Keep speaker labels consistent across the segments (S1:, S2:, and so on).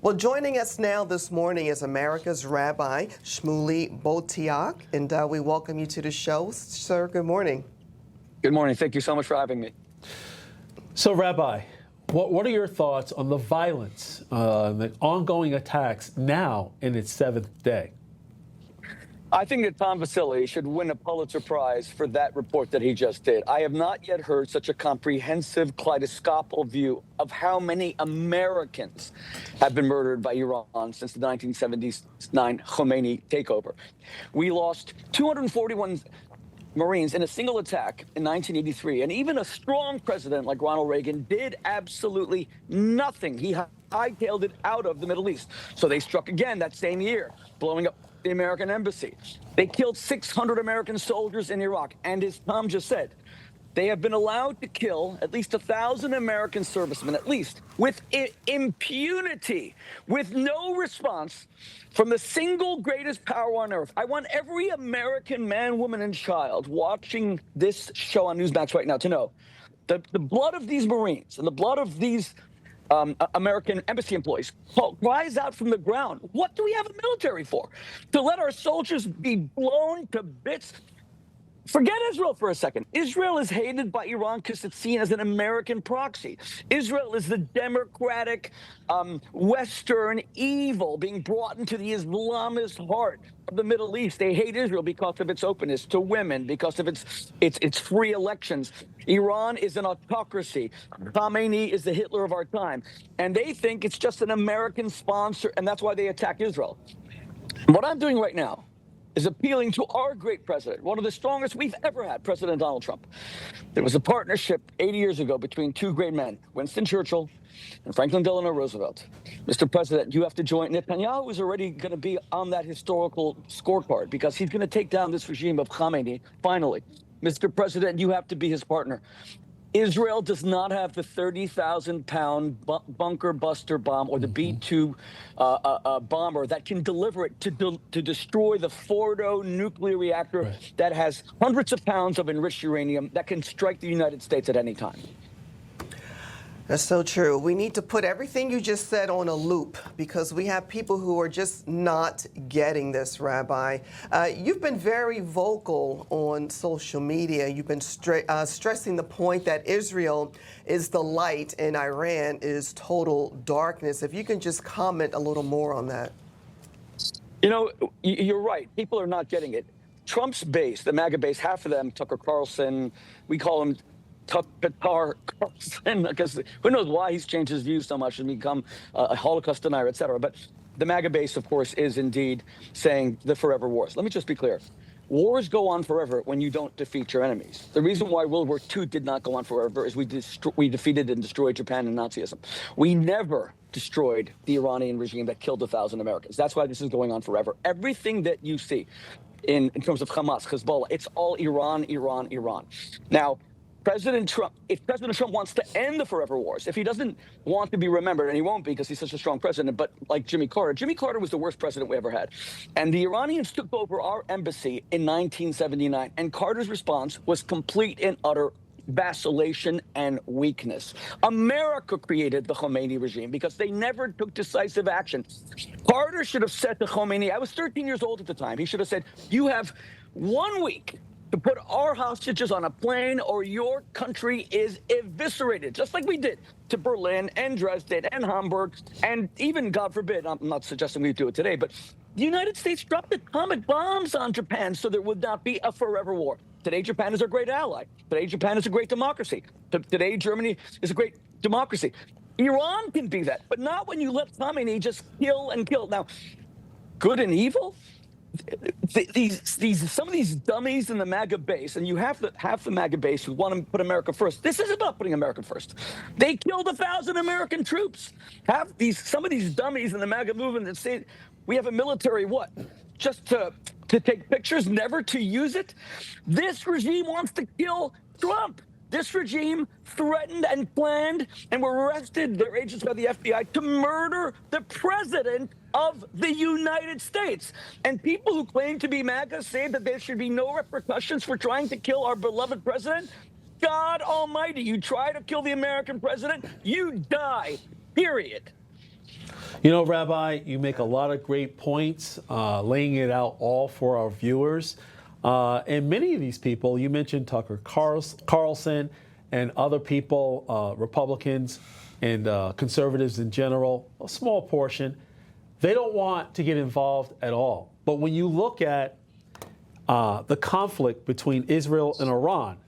S1: Well, joining us now this morning is America's Rabbi Shmuley and we welcome you to the show. Sir, good morning.
S2: Good morning. Thank you so much for having me.
S3: So, Rabbi, what are your thoughts on the violence, the ongoing attacks now in its seventh day?
S2: I think that Tom Vasili should win a Pulitzer Prize for that report that he just did. I have not yet heard such a comprehensive, kaleidoscopic view of how many Americans have been murdered by Iran since the 1979 Khomeini takeover. We lost 241 Marines in a single attack in 1983, and even a strong president like Ronald Reagan did absolutely nothing. He hightailed it out of the Middle East. So they struck again that same year, blowing up the American embassy. They killed 600 American soldiers in Iraq, and as Tom just said, they have been allowed to kill at least 1,000 American servicemen, at least, with impunity, with no response from the single greatest power on earth. I want every American man, woman, and child watching this show on NEWSMAX right now to know that the blood of these Marines and the blood of these American embassy employees cries out from the ground. What do we have a military for? To let our soldiers be blown to bits? Forget Israel for a second. Israel is hated by Iran because it's seen as an American proxy. Israel is the democratic, Western evil being brought into the Islamist heart of the Middle East. They hate Israel because of its openness to women, because of its free elections. Iran is an autocracy. Khomeini is the Hitler of our time. And they think it's just an American sponsor, and that's why they attack Israel. What I'm doing right now is appealing to our great president, one of the strongest we've ever had, President Donald Trump. There was a partnership 80 years ago between two great men, Winston Churchill and Franklin Delano Roosevelt. Mr. President, you have to join. Netanyahu is already going to be on that historical scorecard because he's going to take down this regime of Khomeini, finally. Mr. President, you have to be his partner. Israel does not have the 30,000-pound bunker buster bomb or the B-2 bomber that can deliver it to destroy the Fordo nuclear reactor that has hundreds of pounds of enriched uranium that can strike the United States at any time.
S1: That's so true. We need to put everything you just said on a loop because we have people who are just not getting this, Rabbi. You've been very vocal on social media. You've been stressing the point that Israel is the light and Iran is total darkness. If you can just comment a little more on that.
S2: You know, you're right. People are not getting it. Trump's base, the MAGA base, half of them, Tucker Carlson, we call him Tucker Carlson, because who knows why he's changed his views so much and become a Holocaust denier, et cetera. But the MAGA base, of course, is indeed saying the forever wars. Let me just be clear. Wars go on forever when you don't defeat your enemies. The reason why World War II did not go on forever is we defeated and destroyed Japan and Nazism. We never destroyed the Iranian regime that killed 1,000 Americans. That's why this is going on forever. Everything that you see in terms of Hamas, Hezbollah, it's all Iran, Iran, Iran. Now, if President Trump wants to end the forever wars, if he doesn't want to be remembered, and he won't be because he's such a strong president, but like Jimmy Carter was the worst president we ever had. And the Iranians took over our embassy in 1979, and Carter's response was complete and utter vacillation and weakness. America created the Khomeini regime because they never took decisive action. Carter should have said to Khomeini, I was 13 years old at the time, he should have said, you have 1 week to put our hostages on a plane or your country is eviscerated, just like we did to Berlin and Dresden and Hamburg, and even, God forbid, I'm not suggesting we do it today, but the United States dropped atomic bombs on Japan so there would not be a forever war. Today, Japan is our great ally. Today, Japan is a great democracy. Today, Germany is a great democracy. Iran can be that, but not when you let Khomeini just kill and kill. Now, good and evil? Some of these dummies in the MAGA base, and you have half the MAGA base who want to put America first. This is about putting America first. They killed 1,000 American troops. Some of these dummies in the MAGA movement that say we have a military, what? Just to take pictures, never to use it. This regime wants to kill Trump. This regime threatened and planned and were arrested, their agents by the FBI, to murder the president of the United States. And people who claim to be MAGA say that there should be no repercussions for trying to kill our beloved president. God almighty, you try to kill the American president, you die, period.
S3: You know, Rabbi, you make a lot of great points, laying it out all for our viewers. And many of these people, you mentioned Tucker Carlson and other people, Republicans and conservatives in general, a small portion, they don't want to get involved at all. But when you look at the conflict between Israel and Iran,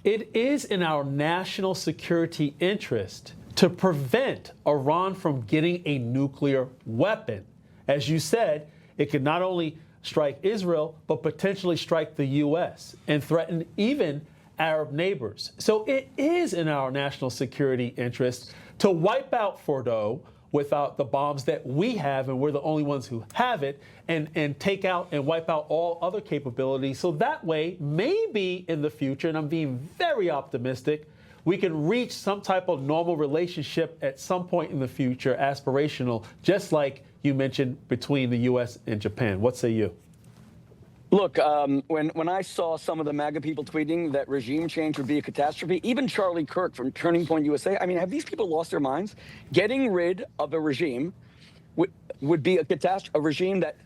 S3: it is in our national security interest to prevent Iran from getting a nuclear weapon. As you said, it could not only strike Israel, but potentially strike the U.S. and threaten even Arab neighbors. So it is in our national security interest to wipe out Fordo without the bombs that we have, and we're the only ones who have it, and take out and wipe out all other capabilities. So that way, maybe in the future, and I'm being very optimistic, we can reach some type of normal relationship at some point in the future, aspirational, just like you mentioned between the U.S. and Japan. What say you?
S2: Look, when I saw some of the MAGA people tweeting that regime change would be a catastrophe, even Charlie Kirk from Turning Point USA, I mean, have these people lost their minds? Getting rid of a regime would be a catastrophe, a regime that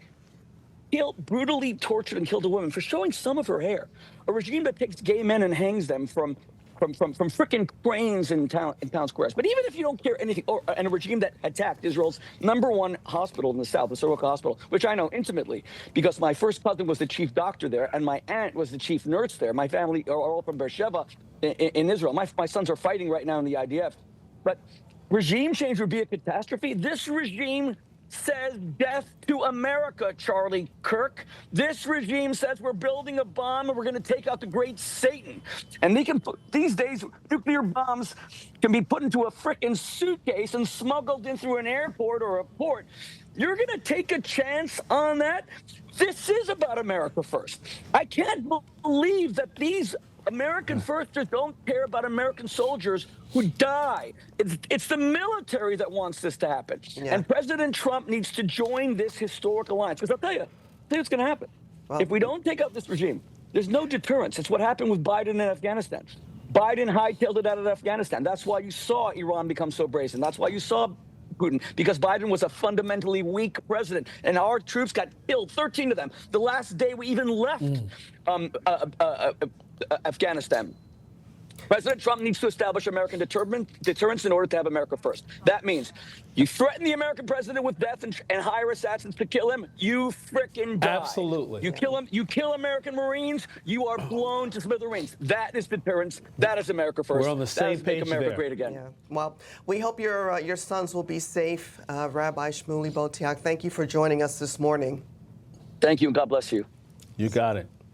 S2: brutally tortured and killed a woman for showing some of her hair, a regime that takes gay men and hangs them from frickin' cranes in town squares. But even if you don't care anything, and a regime that attacked Israel's #1 hospital in the south, the Soroka Hospital, which I know intimately because my first cousin was the chief doctor there, and my aunt was the chief nurse there. My family are all from Beersheba in Israel. My sons are fighting right now in the IDF. But regime change would be a catastrophe. This regime says death to America, Charlie Kirk. This regime says we're building a bomb and we're going to take out the great Satan. And these days, nuclear bombs can be put into a frickin' suitcase and smuggled in through an airport or a port. You're going to take a chance on that? This is about America first. I can't believe that these American firsters don't care about American soldiers who die. It's the military that wants this to happen. Yeah. And President Trump needs to join this historic alliance. Because I'll tell you what's going to happen. Well, if we don't take out this regime, there's no deterrence. It's what happened with Biden in Afghanistan. Biden hightailed it out of Afghanistan. That's why you saw Iran become so brazen. That's why you saw Putin, because Biden was a fundamentally weak president, and our troops got killed, 13 of them, the last day we even left Afghanistan. President Trump needs to establish American deterrence in order to have America first. That means you threaten the American president with death and hire assassins to kill him, you frickin' die.
S3: Absolutely.
S2: You kill him, you kill American Marines, you are blown to smithereens. That is deterrence. That is America first.
S3: We're on the same page
S2: Make America
S3: there.
S2: great again.
S1: Yeah. Well, we hope your sons will be safe. Rabbi Shmuley Boteach, thank you for joining us this morning.
S2: Thank you, and God bless you.
S3: You got it.